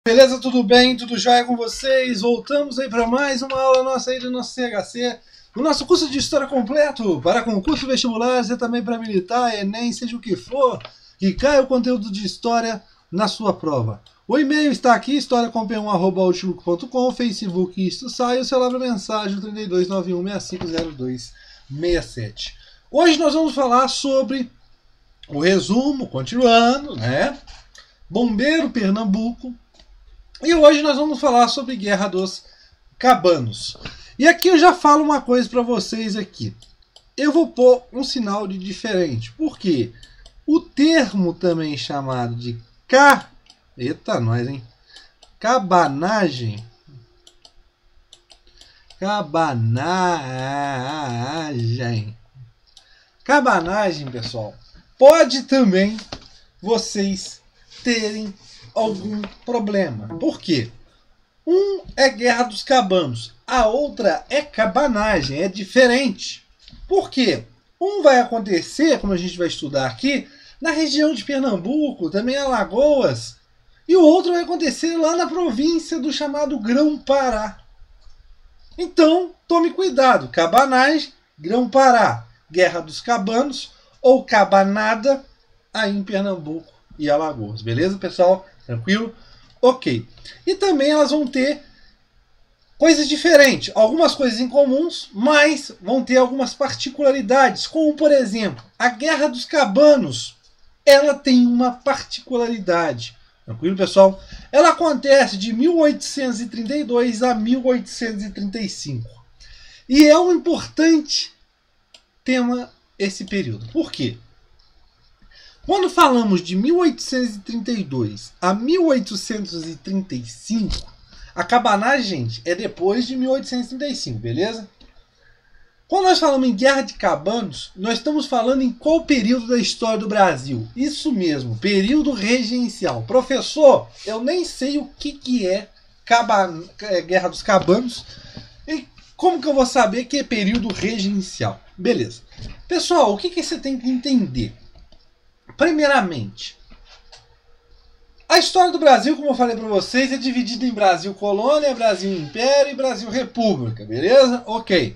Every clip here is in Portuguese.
Beleza, tudo bem? Tudo jóia com vocês? Voltamos aí para mais uma aula nossa aí do nosso CHC, o nosso curso de História completo para concurso vestibular e também para militar, Enem, seja o que for, que caia o conteúdo de História na sua prova. O e-mail está aqui, historiacom1@outlook.com, Facebook Isto Sai, o celular para mensagem 3291650267. Hoje nós vamos falar sobre o resumo, continuando, né? Bombeiro Pernambuco. E hoje nós vamos falar sobre Guerra dos Cabanos. E aqui eu já falo uma coisa para vocês aqui. Eu vou pôr um sinal de diferente. Por quê? O termo também chamado de Eita, nós, hein? Cabanagem. Cabanagem, pessoal. Pode também vocês terem algum problema. Por quê? Um é Guerra dos Cabanos, a outra é cabanagem, é diferente. Por quê? Um vai acontecer, como a gente vai estudar aqui, na região de Pernambuco, também Alagoas, e o outro vai acontecer lá na província do chamado Grão-Pará. Então, tome cuidado. Cabanagem, Grão-Pará, Guerra dos Cabanos ou cabanada aí em Pernambuco e Alagoas. Beleza, pessoal? Tranquilo? Ok. E também elas vão ter coisas diferentes. Algumas coisas em comuns, mas vão ter algumas particularidades. Como, por exemplo, a Guerra dos Cabanos. Ela tem uma particularidade. Tranquilo, pessoal? Ela acontece de 1832 a 1835. E é um importante tema esse período. Por quê? Quando falamos de 1832 a 1835, a cabanagem, gente, é depois de 1835, beleza? Quando nós falamos em Guerra de Cabanos, nós estamos falando em qual período da história do Brasil? Isso mesmo, período regencial. Professor, eu nem sei o que é Guerra dos Cabanos e como que eu vou saber que é período regencial? Beleza. Pessoal, o que você tem que entender? Primeiramente, a história do Brasil, como eu falei para vocês, é dividida em Brasil Colônia, Brasil Império e Brasil República, beleza? Ok.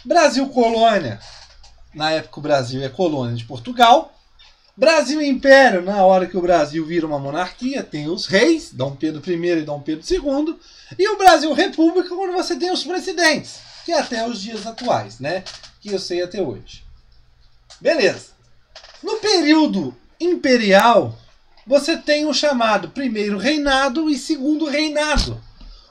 Brasil Colônia, na época o Brasil é colônia de Portugal. Brasil Império, na hora que o Brasil vira uma monarquia, tem os reis, Dom Pedro I e Dom Pedro II. E o Brasil República, quando você tem os presidentes, que é até os dias atuais, né? Que eu sei até hoje. Beleza. No período imperial, você tem o chamado primeiro reinado e segundo reinado.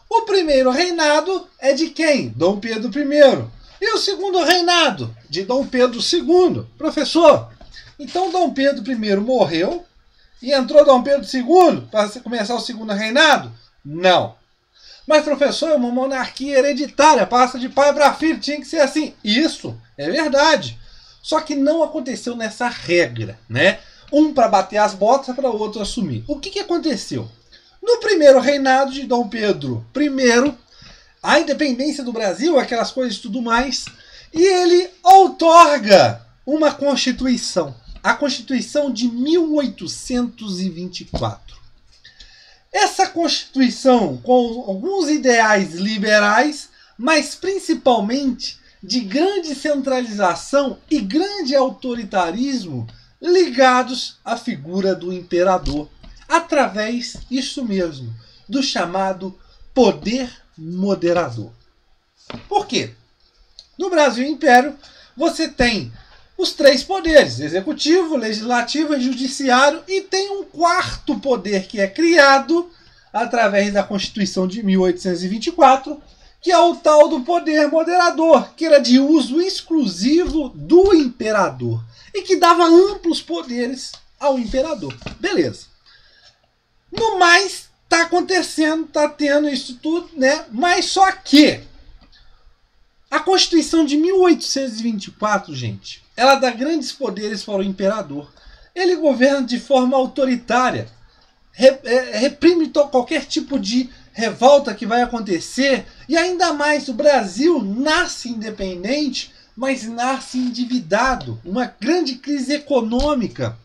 O primeiro reinado é de quem? Dom Pedro I. E o segundo reinado? De Dom Pedro II. Professor, então Dom Pedro I morreu e entrou Dom Pedro II para começar o segundo reinado? Não. Mas, professor, é uma monarquia hereditária, passa de pai para filho, tinha que ser assim. Isso é verdade. Só que não aconteceu nessa regra, né? Um para bater as botas, para o outro assumir. O que aconteceu? No primeiro reinado de Dom Pedro I, a independência do Brasil, aquelas coisas e tudo mais, e ele outorga uma Constituição. A Constituição de 1824. Essa Constituição, com alguns ideais liberais, mas principalmente de grande centralização e grande autoritarismo ligados à figura do imperador, através, isso mesmo, do chamado poder moderador. Por quê? No Brasil Império, você tem os três poderes, executivo, legislativo e judiciário, e tem um quarto poder que é criado através da Constituição de 1824, que é o tal do poder moderador, que era de uso exclusivo do imperador e que dava amplos poderes ao imperador. Beleza. No mais, está acontecendo, está tendo isso tudo, né? Mas só que a Constituição de 1824, gente, ela dá grandes poderes para o imperador. Ele governa de forma autoritária, reprime qualquer tipo de revolta que vai acontecer, e ainda mais o Brasil nasce independente, mas nasce endividado, uma grande crise econômica.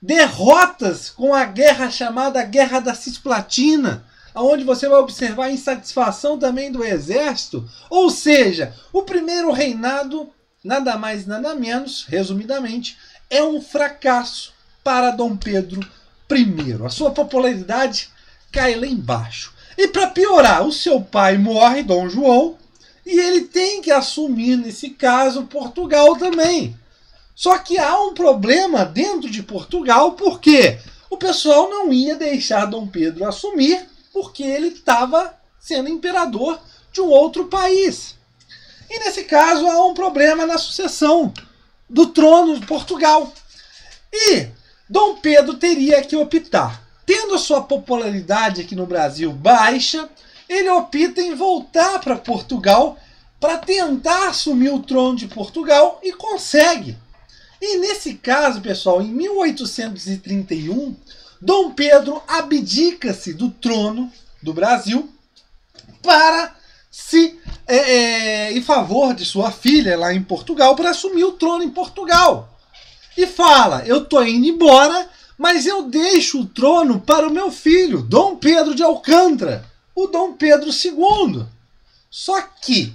derrotas com a guerra chamada Guerra da Cisplatina, onde você vai observar a insatisfação também do exército. Ou seja, o primeiro reinado, nada mais nada menos, resumidamente, é um fracasso para Dom Pedro I. A sua popularidade cai lá embaixo. E para piorar, o seu pai morre, Dom João, e ele tem que assumir, nesse caso, Portugal também. Só que há um problema dentro de Portugal, porque o pessoal não ia deixar Dom Pedro assumir, porque ele estava sendo imperador de um outro país. E nesse caso há um problema na sucessão do trono de Portugal. E Dom Pedro teria que optar. Tendo a sua popularidade aqui no Brasil baixa, ele opta em voltar para Portugal para tentar assumir o trono de Portugal e consegue. E nesse caso, pessoal, em 1831, Dom Pedro abdica-se do trono do Brasil para em favor de sua filha lá em Portugal, para assumir o trono em Portugal. E fala, eu estou indo embora, mas eu deixo o trono para o meu filho, Dom Pedro de Alcântara, o Dom Pedro II. Só que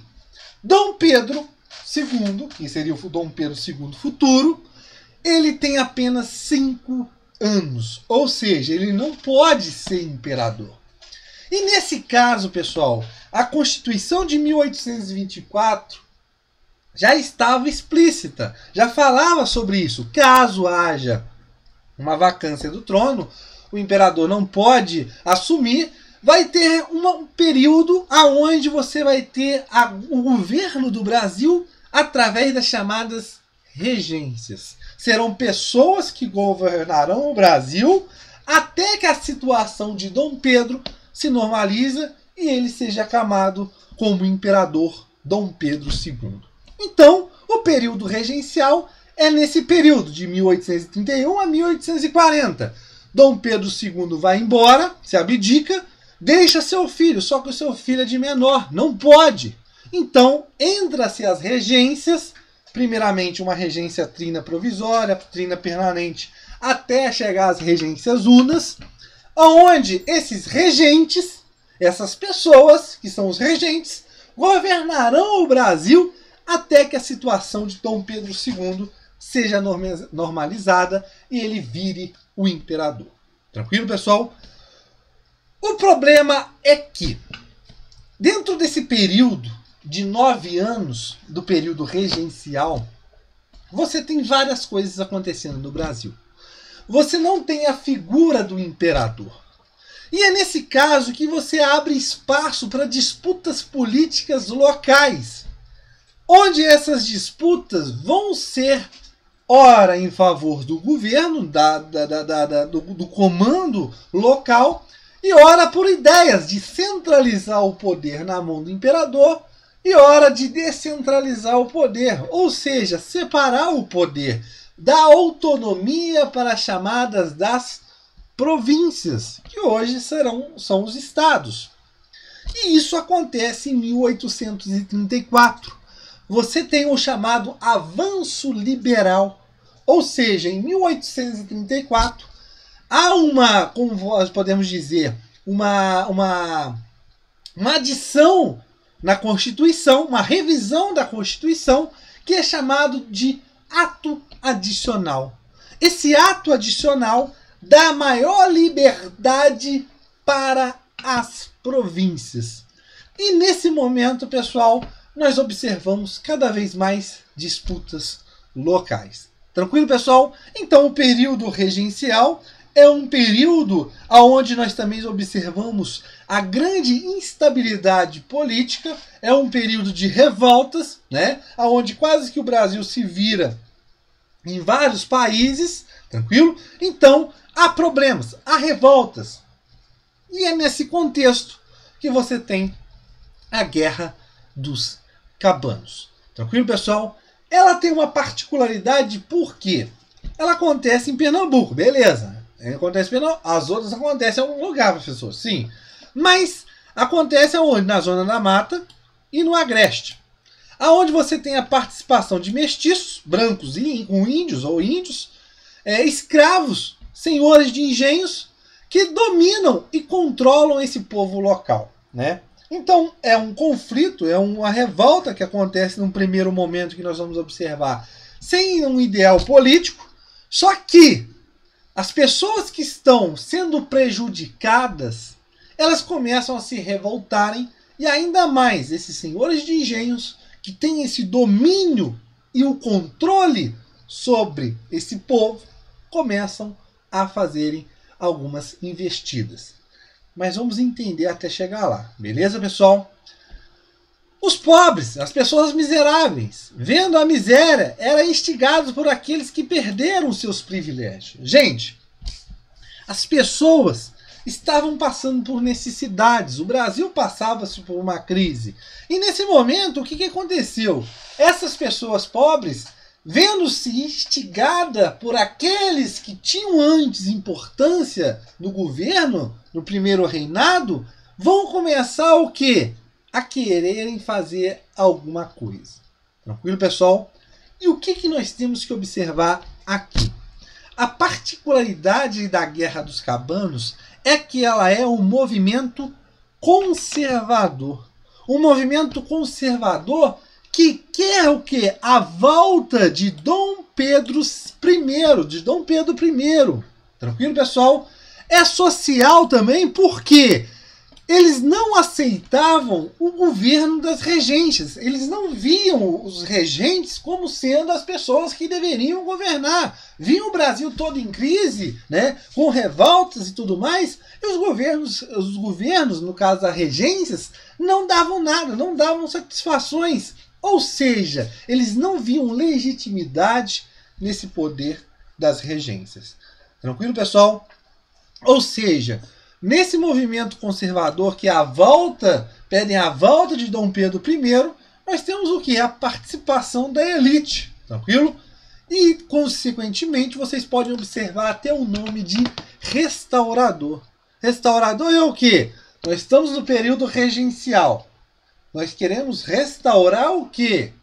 Dom Pedro II, que seria o Dom Pedro II futuro, ele tem apenas 5 anos. Ou seja, ele não pode ser imperador. E nesse caso, pessoal, a Constituição de 1824 já estava explícita, já falava sobre isso. Caso haja uma vacância do trono, o imperador não pode assumir, vai ter um período onde você vai ter o governo do Brasil através das chamadas regências. Serão pessoas que governarão o Brasil até que a situação de Dom Pedro se normaliza e ele seja aclamado como imperador Dom Pedro II. Então, o período regencial é nesse período de 1831 a 1840. Dom Pedro II vai embora, se abdica, deixa seu filho, só que o seu filho é de menor, não pode. Então, entra-se as regências, primeiramente uma regência trina provisória, trina permanente, até chegar às regências unas, onde esses regentes, essas pessoas que são os regentes, governarão o Brasil até que a situação de Dom Pedro II seja normalizada e ele vire o imperador. Tranquilo, pessoal? O problema é que, dentro desse período de 9 anos, do período regencial, você tem várias coisas acontecendo no Brasil. Você não tem a figura do imperador. E é nesse caso que você abre espaço para disputas políticas locais, onde essas disputas vão ser ora em favor do governo, do comando local, e ora por ideias de centralizar o poder na mão do imperador e ora de descentralizar o poder, ou seja, separar o poder, dar autonomia para as chamadas das províncias, que hoje são os estados. E isso acontece em 1834. Você tem o chamado avanço liberal, ou seja, em 1834 há uma, como nós podemos dizer, uma adição na Constituição, uma revisão da Constituição, que é chamado de ato adicional. Esse ato adicional dá maior liberdade para as províncias. E nesse momento, pessoal, nós observamos cada vez mais disputas locais. Tranquilo, pessoal? Então, o período regencial é um período onde nós também observamos a grande instabilidade política, é um período de revoltas, né? Onde quase que o Brasil se vira em vários países, tranquilo? Então, há problemas, há revoltas. E é nesse contexto que você tem a Guerra dos Cabanos. Tranquilo, pessoal? Ela tem uma particularidade porque ela acontece em Pernambuco, beleza. Acontece em Pernambuco, as outras acontecem em algum lugar, professor, sim. Mas acontece aonde? Na Zona da Mata e no Agreste. Aonde você tem a participação de mestiços, brancos com índios ou índios, escravos senhores de engenhos que dominam e controlam esse povo local, né? Então é um conflito, é uma revolta que acontece num primeiro momento que nós vamos observar sem um ideal político, só que as pessoas que estão sendo prejudicadas, elas começam a se revoltarem e ainda mais esses senhores de engenhos que têm esse domínio e o controle sobre esse povo começam a fazerem algumas investidas. Mas vamos entender até chegar lá, beleza, pessoal? Os pobres, as pessoas miseráveis, vendo a miséria, eram instigados por aqueles que perderam seus privilégios. Gente, as pessoas estavam passando por necessidades. O Brasil passava-se por uma crise. E nesse momento, o que aconteceu? Essas pessoas pobres, vendo-se instigadas por aqueles que tinham antes importância no governo, no primeiro reinado, vão começar o quê? A quererem fazer alguma coisa. Tranquilo, pessoal? E o que nós temos que observar aqui? A particularidade da Guerra dos Cabanos é que ela é um movimento conservador. Um movimento conservador que quer o quê? A volta de Dom Pedro I, de Dom Pedro I. Tranquilo, pessoal? É social também porque eles não aceitavam o governo das regências. Eles não viam os regentes como sendo as pessoas que deveriam governar. Viam o Brasil todo em crise, né, com revoltas e tudo mais, e os governos, no caso das regências, não davam nada, não davam satisfações. Ou seja, eles não viam legitimidade nesse poder das regências. Tranquilo, pessoal? Ou seja, nesse movimento conservador que pedem a volta de Dom Pedro I, nós temos o que? A participação da elite, tranquilo? E, consequentemente, vocês podem observar até o nome de restaurador. Restaurador é o quê? Nós estamos no período regencial. Nós queremos restaurar o quê?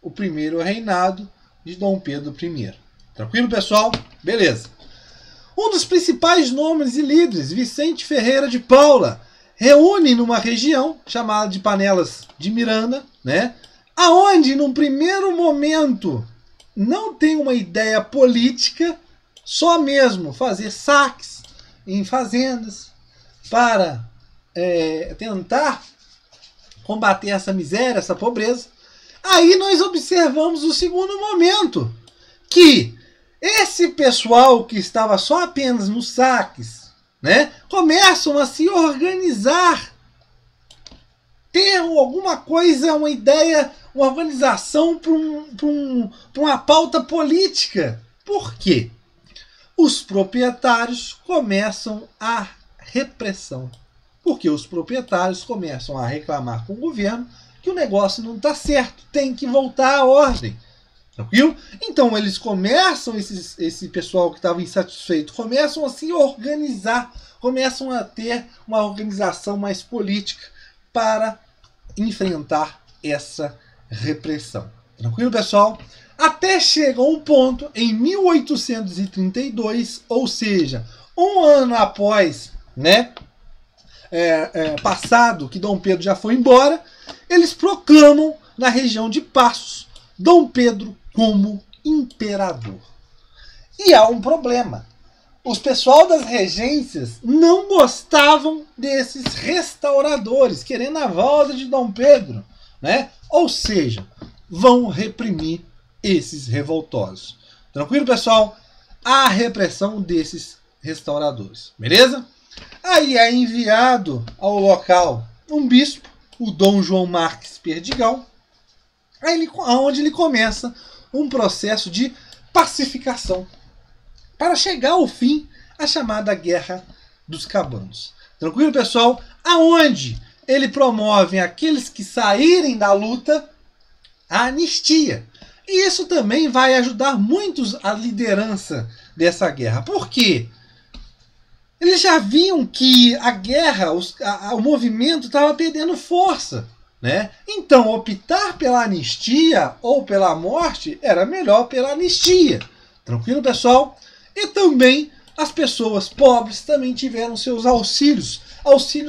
O primeiro reinado de Dom Pedro I. Tranquilo, pessoal? Beleza. Um dos principais nomes e líderes, Vicente Ferreira de Paula, reúne numa região chamada de Panelas de Miranda, né? Aonde, num primeiro momento, não tem uma ideia política, só mesmo fazer saques em fazendas para tentar combater essa miséria, essa pobreza. Aí nós observamos o segundo momento, que esse pessoal que estava só apenas nos saques, né, começam a se organizar, ter alguma coisa, uma ideia, uma organização para uma pauta política. Por quê? Os proprietários começam a repressão. Porque os proprietários começam a reclamar com o governo que o negócio não está certo, tem que voltar à ordem. Tranquilo? Então eles começam, esse pessoal que estava insatisfeito, começam a se organizar, começam a ter uma organização mais política para enfrentar essa repressão. Tranquilo, pessoal? Até chega um ponto, em 1832, ou seja, um ano após, né, passado que Dom Pedro já foi embora, eles proclamam na região de Passos Dom Pedro como imperador. E há um problema. Os pessoal das regências não gostavam desses restauradores, querendo a volta de Dom Pedro, né? Ou seja, vão reprimir esses revoltosos. Tranquilo, pessoal? A repressão desses restauradores. Beleza? Aí é enviado ao local um bispo, o Dom João Marques Perdigão, onde ele começa um processo de pacificação para chegar ao fim a chamada Guerra dos Cabanos. Tranquilo, pessoal? Aonde ele promove aqueles que saírem da luta a anistia. E isso também vai ajudar muitos a liderança dessa guerra. Por quê? Eles já viam que a guerra, o movimento estava perdendo força, né? Então, optar pela anistia ou pela morte era melhor pela anistia. Tranquilo, pessoal? E também as pessoas pobres também tiveram seus auxílios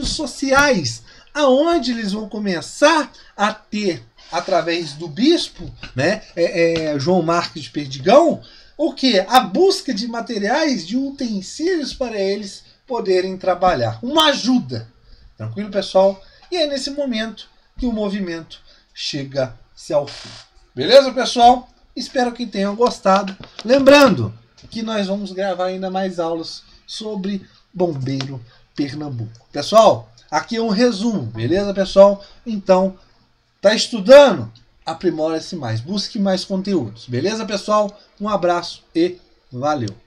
sociais, aonde eles vão começar a ter, através do bispo, né, João Marques de Perdigão, o que? A busca de materiais, de utensílios para eles poderem trabalhar. Uma ajuda. Tranquilo, pessoal? E é nesse momento que o movimento chega-se ao fim. Beleza, pessoal? Espero que tenham gostado. Lembrando que nós vamos gravar ainda mais aulas sobre Bombeiro Pernambuco. Pessoal, aqui é um resumo, beleza, pessoal? Então, tá estudando? Aprimore-se mais, busque mais conteúdos. Beleza, pessoal? Um abraço e valeu!